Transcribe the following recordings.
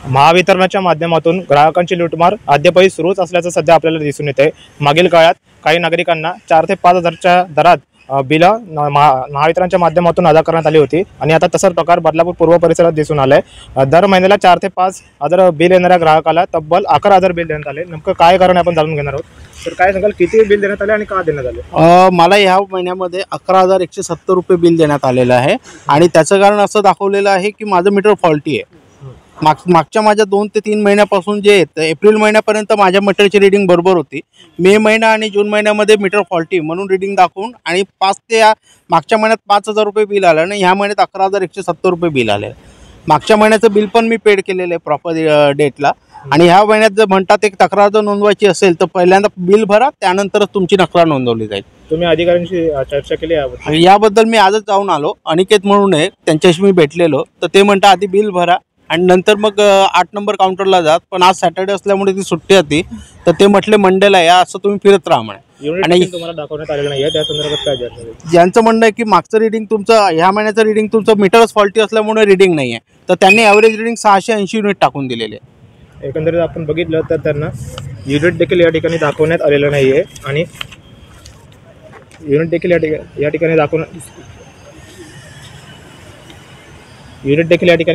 महावितरणाच्या माध्यमातून ग्राहकांची लूटमार अद्यापही सुरूच असल्याचं सध्या आपल्याला दिसून येते। मागील काळात काही नागरिकांना 4 ते 5 हजारच्या दरात बिलं महावितरणच्या माध्यमातून अदा करण्यात आली होती आणि आता तसाच प्रकार बदलापूर पूर्व परिसरात दिसून आलाय। दर महिन्याला 4 ते 5 हजार बिल येणाऱ्या ग्राहकाला तब्बल 11,000 बिल देण्यात आले। नेमकं काय कारण आपण जाणून घेणार आहोत। तर काय सांगाल, किती बिल देण्यात आले आणि का देण्यात आले? मला ह्या महिन्यामध्ये 11,170 रुपये बिल देण्यात आलेलं आहे आणि त्याचं कारण असं दाखवलेलं आहे की माझं मीटर फॉल्टी आहे। मागच्या माझ्या 2 ते 3 महिन्यापासून जे एप्रिल महिन्यापर्यंत माझ्या मीटरची रीडिंग बरोबर होती। मे महिना आणि जून महिन्यामध्ये मीटर फॉल्टी म्हणून रीडिंग दाखवून आणि मागच्या महिन्यात 5,000 रुपये बिल आलं आणि ह्या महिन्यात 11,170 रुपये बिल आले। मागच्या महिन्याचं बिल पण मी पेड केलेलं आहे प्रॉपर डेटला आणि ह्या महिन्यात जर म्हणतात एक तक्रार जर नोंदवायची असेल तर पहिल्यांदा बिल भरा, त्यानंतरच तुमची तक्रार नोंदवली जाईल। तुम्ही अधिकाऱ्यांशी चर्चा केली याबद्दल? मी आजच जाऊन आलो, अनिकेत म्हणून आहे, त्यांच्याशी मी भेटलेलो, तर ते म्हणतात आधी बिल भरा आणि नंतर मग 8 नंबर काउंटरला जात। पण आज सॅटर्डे असल्यामुळे ती सुट्टी होती, तर ते म्हटले मंडेला या, असं तुम्ही फिरत राहा म्हणे। आणि तुम्हाला दाखवण्यात आलेलं नाही, त्या संदर्भात काय जाणवलं? ज्यांचं म्हणणं आहे की मागचं रीडिंग तुमचं, ह्या महिन्याचं रीडिंग तुमचं मीटरच फॉल्टी असल्यामुळे रीडिंग नाही आहे, तर त्यांनी ॲव्हरेज रीडिंग 680 युनिट टाकून दिलेले आहे। एकंदरीत आपण बघितलं तर त्यांना युनिट देखील या ठिकाणी दाखवण्यात आलेलं नाही आहे आणि युनिट देखील या ठिकाणी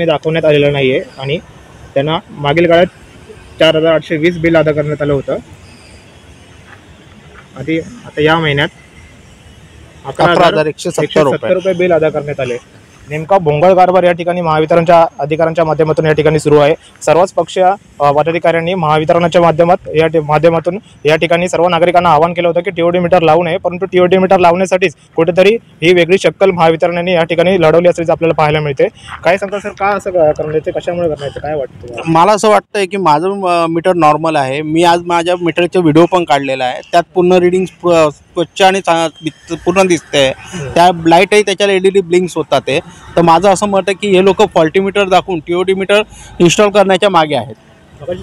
दाखवण्यात आलेलं नाही आहे आणि त्यांना मागील काळात 4,820 बिल अदा करण्यात आलं होतं। आता या महिन्यात 11,170 रुपये बिल अदा करण्यात आले। नेमका भोंगळ कारभार या ठिकाणी महावितरणच्या अधिकाऱ्यांच्या माध्यमातून या ठिकाणी सुरू आहे। सर्वच पक्षीय पदाधिकाऱ्यांनी महावितरणाच्या माध्यमातून या ठिकाणी सर्व नागरिकांना आवाहन केलं होतं की टीओडी मीटर लावू नये, परंतु टीओडी मीटर लावण्यासाठीच कुठेतरी ही वेगळी शक्कल महावितरणाने या ठिकाणी लढवली असल्याचं आपल्याला पाहायला मिळते। काय सांगता सर, का असं करण्यात येते, कशामुळे करण्यात येते, काय वाटतं? मला असं वाटतंय की माझं मीटर नॉर्मल आहे। मी आज माझ्या मीटरचा व्हिडिओ पण काढलेला आहे, त्यात पूर्ण रीडिंग स्वच्छ आणि पूर्ण दिसते, त्या लाईटही त्याच्याला LED ब्लिंक्स होतात ते। तर माझं असं मत आहे की हे लोक फॉल्टी मीटर दाखवून टीओडी मीटर इन्स्टॉल करण्याच्या मागे आहेत।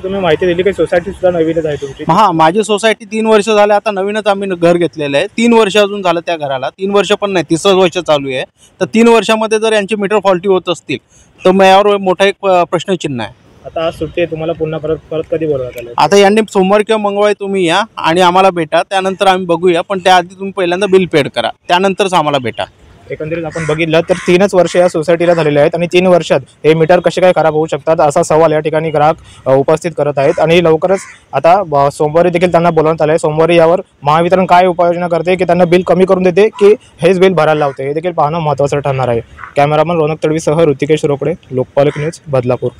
तुम्ही माहिती दिली की सोसायटी सुद्धा नवीनच आहे तुमची? हां, माझी सोसायटी 3 वर्ष झाले, आता नवीनच आम्ही घर घेतलेलं आहे। 3 वर्ष अजून झालं त्या घराला, 3 वर्ष पण नाही, 3रं वर्ष चालू आहे। तर 3 वर्षामध्ये जर यांचे मीटर फॉल्टी होत असतील तर मग यावर मोठा एक प्रश्नचिन्ह आहे। आता आज सुट्टी आहे, तुम्हाला पुन्हा परत कधी बोलवण्यात आलं? आता यांनी सोमवार किंवा मंगळवारी तुम्ही या आणि आम्हाला भेटा, त्यानंतर आम्ही बघूया, पण त्याआधी तुम्ही पहिल्यांदा बिल पेड करा, त्यानंतरच आम्हाला भेटा। एकंदरीत आपण बघितलं तर 3च वर्ष या सोसायटीला झालेले आहेत आणि 3 वर्षात हे मीटर कसे काय खराब होऊ शकतात असा सवाल या ठिकाणी ग्राहक उपस्थित करत आहेत आणि लवकरच आता सोमवारी देखील त्यांना बोलवण्यात आलं आहे। सोमवारी यावर महावितरण काय उपाययोजना करते की त्यांना बिल कमी करून देते की हेच बिल भरायला लावते, हे देखील पाहणं महत्त्वाचं ठरणार आहे। कॅमेरामन रोनक तडवीसह ऋतिकेश रोकडे, लोकपाल न्यूज, बदलापूर।